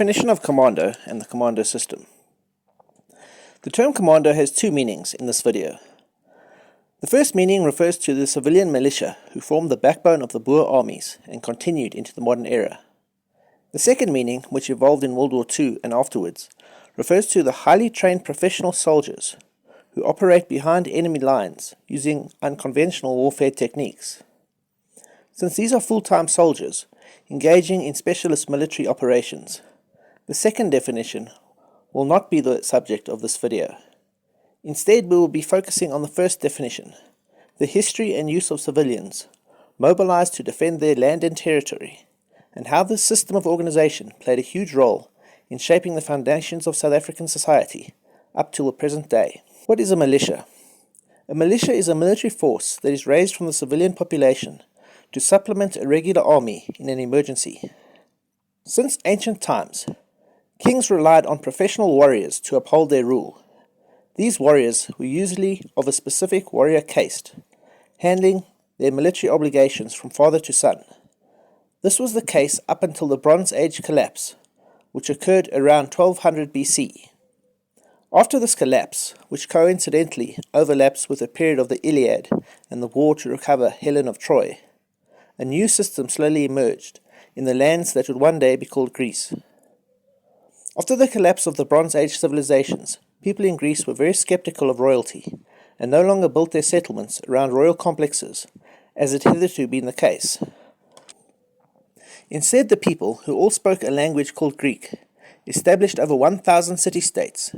Definition of commando and the commando system. The term commando has two meanings in this video. The first meaning refers to the civilian militia who formed the backbone of the Boer armies and continued into the modern era. The second meaning, which evolved in World War II and afterwards, refers to the highly trained professional soldiers who operate behind enemy lines using unconventional warfare techniques. Since these are full-time soldiers engaging in specialist military operations, the second definition will not be the subject of this video. Instead, we will be focusing on the first definition, the history and use of civilians mobilized to defend their land and territory, and how this system of organization played a huge role in shaping the foundations of South African society up till the present day. What is a militia? A militia is a military force that is raised from the civilian population to supplement a regular army in an emergency. Since ancient times, kings relied on professional warriors to uphold their rule. These warriors were usually of a specific warrior caste, handling their military obligations from father to son. This was the case up until the Bronze Age collapse, which occurred around 1200 BC. After this collapse, which coincidentally overlaps with the period of the Iliad and the war to recover Helen of Troy, a new system slowly emerged in the lands that would one day be called Greece. After the collapse of the Bronze Age civilizations, people in Greece were very skeptical of royalty and no longer built their settlements around royal complexes, as it had hitherto been the case. Instead, the people, who all spoke a language called Greek, established over 1,000 city-states,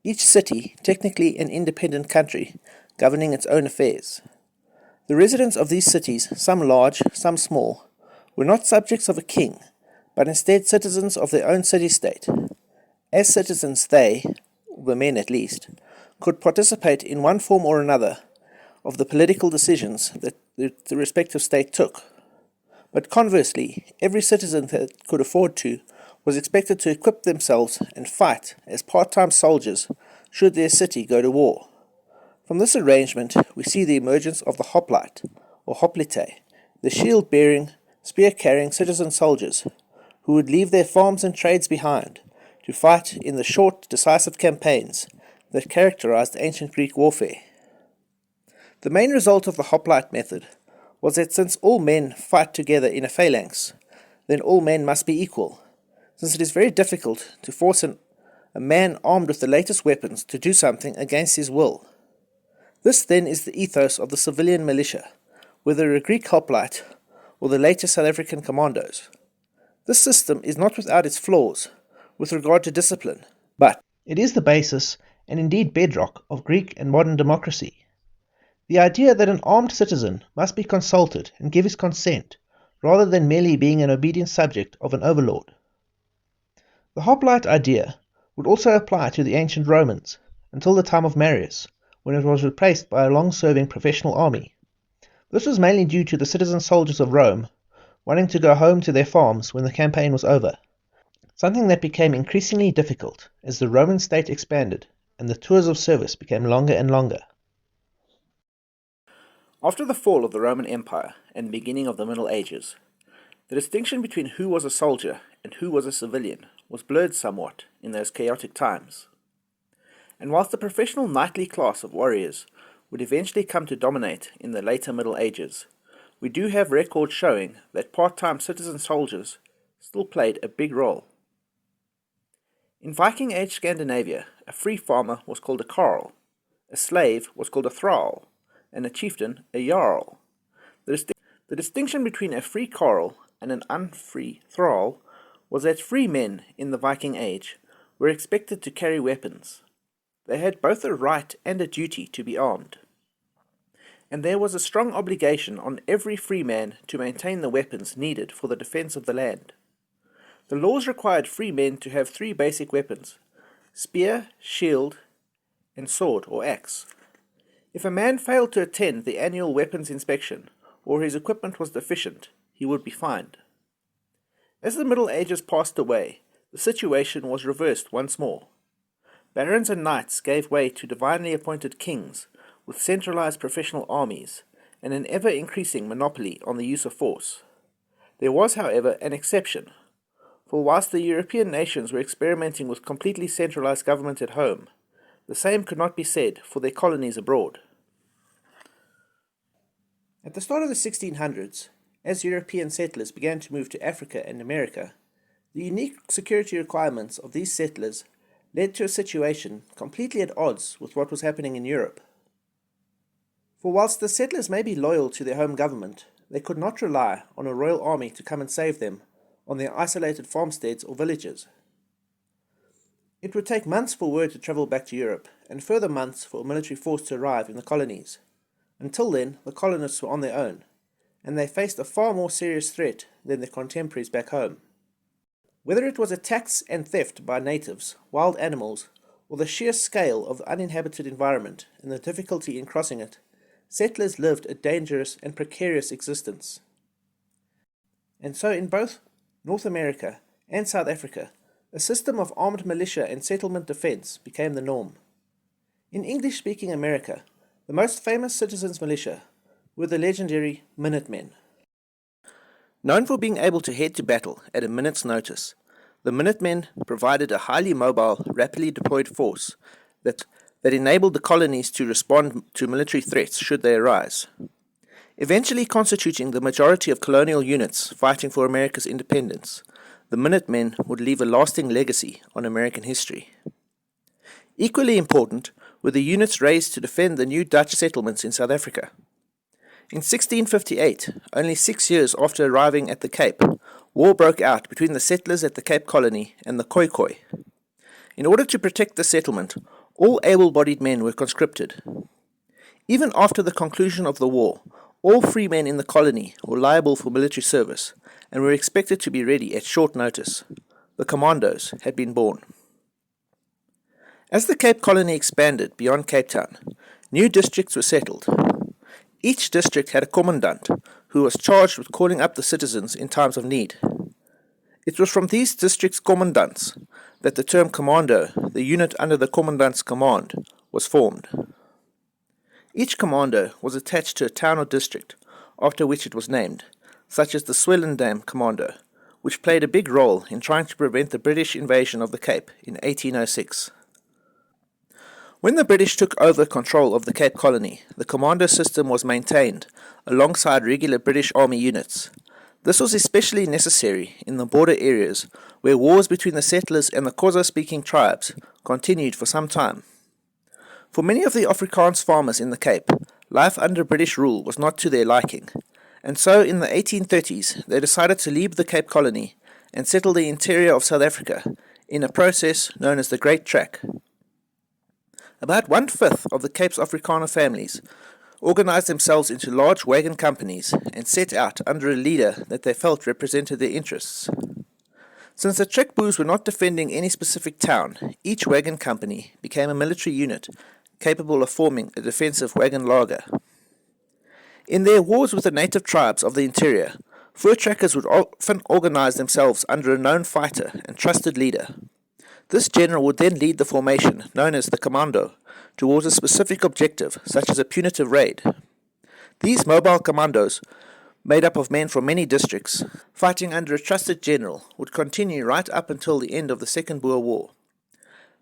each city technically an independent country governing its own affairs. The residents of these cities, some large, some small, were not subjects of a king, but instead citizens of their own city-state. As citizens they, the men at least, could participate in one form or another of the political decisions that the respective state took. But conversely, every citizen that could afford to was expected to equip themselves and fight as part-time soldiers should their city go to war. From this arrangement, we see the emergence of the hoplite, or hoplite, the shield-bearing, spear-carrying citizen soldiers who would leave their farms and trades behind to fight in the short, decisive campaigns that characterized ancient Greek warfare. The main result of the hoplite method was that since all men fight together in a phalanx, then all men must be equal, since it is very difficult to force a man armed with the latest weapons to do something against his will. This then is the ethos of the civilian militia, whether a Greek hoplite or the later South African commandos. This system is not without its flaws with regard to discipline, but it is the basis and indeed bedrock of Greek and modern democracy. The idea that an armed citizen must be consulted and give his consent, rather than merely being an obedient subject of an overlord. The hoplite idea would also apply to the ancient Romans until the time of Marius, when it was replaced by a long-serving professional army. This was mainly due to the citizen soldiers of Rome wanting to go home to their farms when the campaign was over, something that became increasingly difficult as the Roman state expanded and the tours of service became longer and longer. After the fall of the Roman Empire and the beginning of the Middle Ages, the distinction between who was a soldier and who was a civilian was blurred somewhat in those chaotic times. And whilst the professional knightly class of warriors would eventually come to dominate in the later Middle Ages, we do have records showing that part-time citizen soldiers still played a big role. In Viking Age Scandinavia, a free farmer was called a carl, a slave was called a thrall, and a chieftain a jarl. The distinction between a free carl and an unfree thrall was that free men in the Viking Age were expected to carry weapons. They had both a right and a duty to be armed, and there was a strong obligation on every free man to maintain the weapons needed for the defense of the land. The laws required free men to have three basic weapons: spear, shield, and sword or axe. If a man failed to attend the annual weapons inspection, or his equipment was deficient, he would be fined. As the Middle Ages passed away, the situation was reversed once more. Barons and knights gave way to divinely appointed kings with centralized professional armies and an ever-increasing monopoly on the use of force. There was, however, an exception. For whilst the European nations were experimenting with completely centralized government at home, the same could not be said for their colonies abroad. At the start of the 1600s, as European settlers began to move to Africa and America, the unique security requirements of these settlers led to a situation completely at odds with what was happening in Europe. For whilst the settlers may be loyal to their home government, they could not rely on a royal army to come and save them on their isolated farmsteads or villages. It would take months for word to travel back to Europe, and further months for a military force to arrive in the colonies. Until then, the colonists were on their own, and they faced a far more serious threat than their contemporaries back home. Whether it was attacks and theft by natives, wild animals, or the sheer scale of the uninhabited environment and the difficulty in crossing it, settlers lived a dangerous and precarious existence. And so in both North America and South Africa, a system of armed militia and settlement defense became the norm. In English-speaking America, the most famous citizens' militia were the legendary Minutemen. Known for being able to head to battle at a minute's notice, the Minutemen provided a highly mobile, rapidly deployed force that enabled the colonies to respond to military threats should they arise. Eventually constituting the majority of colonial units fighting for America's independence, the Minutemen would leave a lasting legacy on American history. Equally important were the units raised to defend the new Dutch settlements in South Africa. In 1658, only 6 years after arriving at the Cape, war broke out between the settlers at the Cape Colony and the Khoikhoi. In order to protect the settlement, all able-bodied men were conscripted. Even after the conclusion of the war, all free men in the colony were liable for military service and were expected to be ready at short notice. The commandos had been born. As the Cape Colony expanded beyond Cape Town, new districts were settled. Each district had a commandant who was charged with calling up the citizens in times of need. It was from these districts' commandants that the term commando, the unit under the commandant's command, was formed. Each commando was attached to a town or district, after which it was named, such as the Swellendam Commando, which played a big role in trying to prevent the British invasion of the Cape in 1806. When the British took over control of the Cape Colony, the commando system was maintained alongside regular British Army units. This was especially necessary in the border areas where wars between the settlers and the Xhosa-speaking tribes continued for some time. For many of the Afrikaans farmers in the Cape, life under British rule was not to their liking, and so in the 1830s they decided to leave the Cape Colony and settle the interior of South Africa in a process known as the Great Trek. About 1/5 of the Cape's Afrikaner families organized themselves into large wagon companies and set out under a leader that they felt represented their interests. Since the Trek Boers were not defending any specific town, each wagon company became a military unit capable of forming a defensive wagon laager. In their wars with the native tribes of the interior, fur trackers would often organize themselves under a known fighter and trusted leader. This general would then lead the formation, known as the commando, towards a specific objective, such as a punitive raid. These mobile commandos, made up of men from many districts, fighting under a trusted general, would continue right up until the end of the Second Boer War.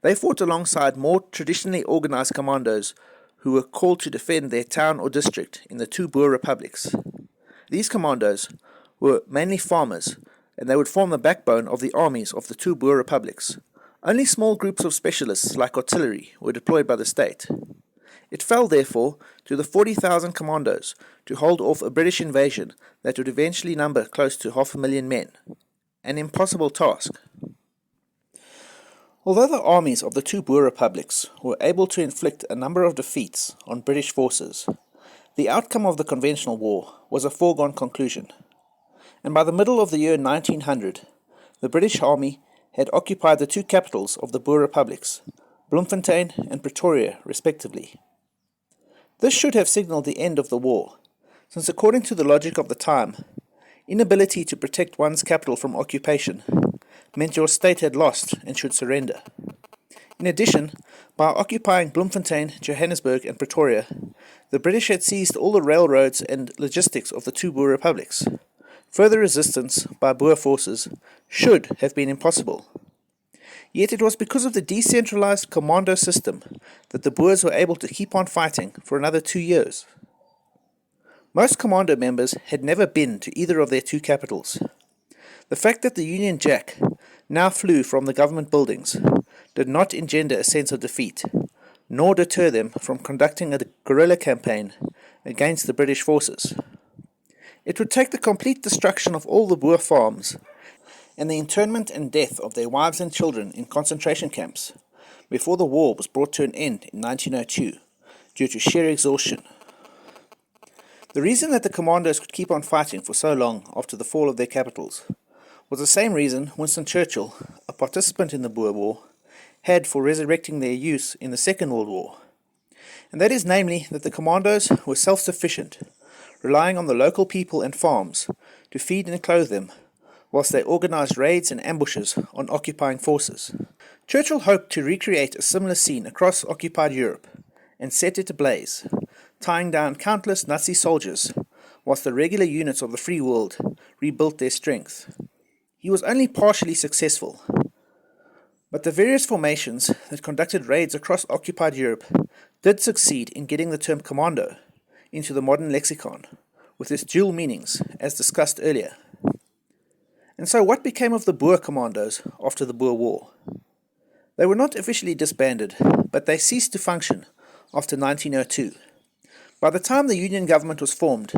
They fought alongside more traditionally organized commandos who were called to defend their town or district in the two Boer republics. These commandos were mainly farmers, and they would form the backbone of the armies of the two Boer republics. Only small groups of specialists like artillery were deployed by the state. It fell, therefore, to the 40,000 commandos to hold off a British invasion that would eventually number close to 500,000 men. An impossible task. Although the armies of the two Boer republics were able to inflict a number of defeats on British forces, the outcome of the conventional war was a foregone conclusion. And by the middle of the year 1900, the British Army had occupied the two capitals of the Boer republics, Bloemfontein and Pretoria, respectively. This should have signaled the end of the war, since according to the logic of the time, inability to protect one's capital from occupation meant your state had lost and should surrender. In addition, by occupying Bloemfontein, Johannesburg and Pretoria, the British had seized all the railroads and logistics of the two Boer republics. Further resistance by Boer forces should have been impossible. Yet it was because of the decentralized commando system that the Boers were able to keep on fighting for another 2 years. Most commando members had never been to either of their two capitals. The fact that the Union Jack now flew from the government buildings did not engender a sense of defeat, nor deter them from conducting a guerrilla campaign against the British forces. It would take the complete destruction of all the Boer farms and the internment and death of their wives and children in concentration camps before the war was brought to an end in 1902 due to sheer exhaustion. The reason that the commandos could keep on fighting for so long after the fall of their capitals was the same reason Winston Churchill, a participant in the Boer War, had for resurrecting their use in the Second World War, and that is namely that the commandos were self-sufficient, relying on the local people and farms to feed and clothe them, whilst they organized raids and ambushes on occupying forces. Churchill hoped to recreate a similar scene across occupied Europe, and set it ablaze, tying down countless Nazi soldiers, whilst the regular units of the free world rebuilt their strength. He was only partially successful, but the various formations that conducted raids across occupied Europe did succeed in getting the term commando into the modern lexicon, with its dual meanings, as discussed earlier. And so what became of the Boer commandos after the Boer War? They were not officially disbanded, but they ceased to function after 1902. By the time the Union government was formed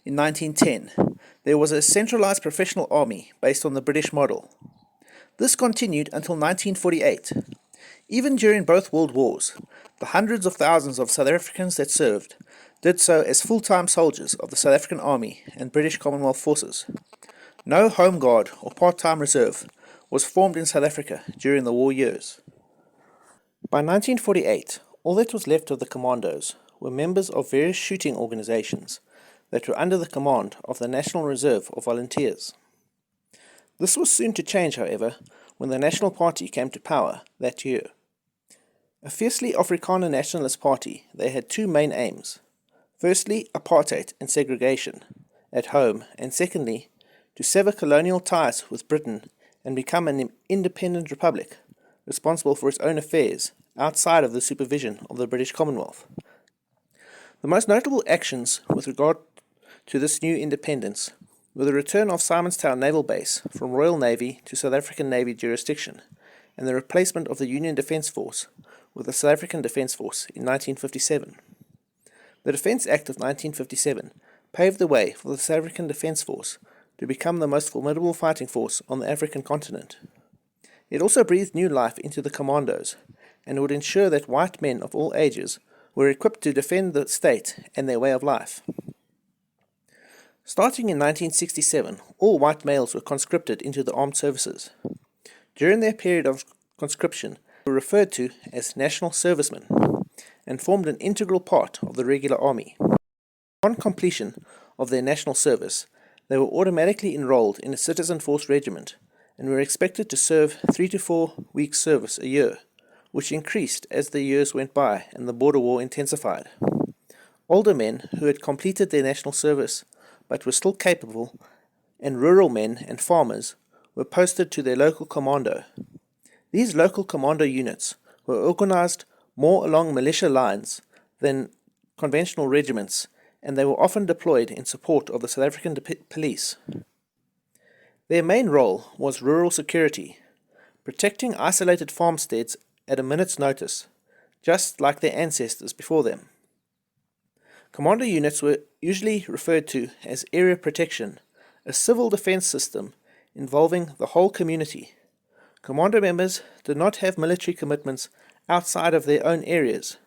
in 1910, there was a centralized professional army based on the British model. This continued until 1948. Even during both World Wars, the hundreds of thousands of South Africans that served did so as full-time soldiers of the South African Army and British Commonwealth forces. No Home Guard or part-time reserve was formed in South Africa during the war years. By 1948, all that was left of the commandos were members of various shooting organizations that were under the command of the National Reserve of Volunteers. This was soon to change, however, when the National Party came to power that year. A fiercely Afrikaner nationalist party, they had two main aims. Firstly, apartheid and segregation at home, and secondly, to sever colonial ties with Britain and become an independent republic, responsible for its own affairs outside of the supervision of the British Commonwealth. The most notable actions with regard to this new independence were the return of Simonstown Naval Base from Royal Navy to South African Navy jurisdiction, and the replacement of the Union Defence Force with the South African Defence Force in 1957. The Defence Act of 1957 paved the way for the South African Defence Force to become the most formidable fighting force on the African continent. It also breathed new life into the commandos, and would ensure that white men of all ages were equipped to defend the state and their way of life. Starting in 1967, all white males were conscripted into the armed services. During their period of conscription, they were referred to as national servicemen, and formed an integral part of the regular army. On completion of their national service, they were automatically enrolled in a citizen force regiment, and were expected to serve 3 to 4 weeks service a year, which increased as the years went by and the border war intensified. Older men who had completed their national service but were still capable, and rural men and farmers were posted to their local commando. These local commando units were organized more along militia lines than conventional regiments, and they were often deployed in support of the South African police. Their main role was rural security, protecting isolated farmsteads at a minute's notice, just like their ancestors before them. Commando units were usually referred to as area protection, a civil defense system involving the whole community. Commando members did not have military commitments outside of their own areas.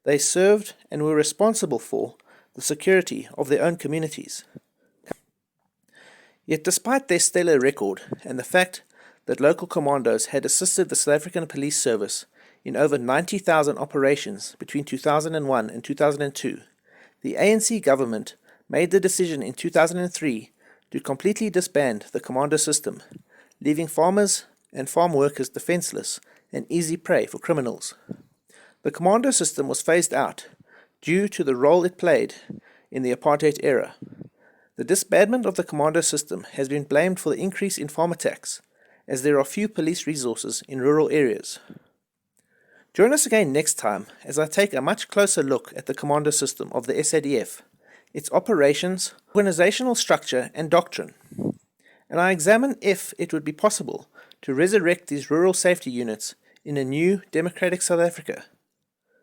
They served and were responsible for the security of their own communities. Yet despite their stellar record and the fact that local commandos had assisted the South African Police Service in over 90,000 operations between 2001 and 2002, the ANC government made the decision in 2003 to completely disband the commando system, leaving farmers and farm workers defenseless and easy prey for criminals. The commando system was phased out due to the role it played in the apartheid era. The The disbandment of the commando system has been blamed for the increase in farm attacks, as there are few police resources in rural areas. Join us again next time as I take a much closer look at the commando system of the SADF, its operations, organizational structure and doctrine, and I examine if it would be possible to resurrect these rural safety units in a new democratic South Africa.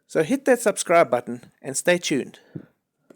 So hit that subscribe button and stay tuned.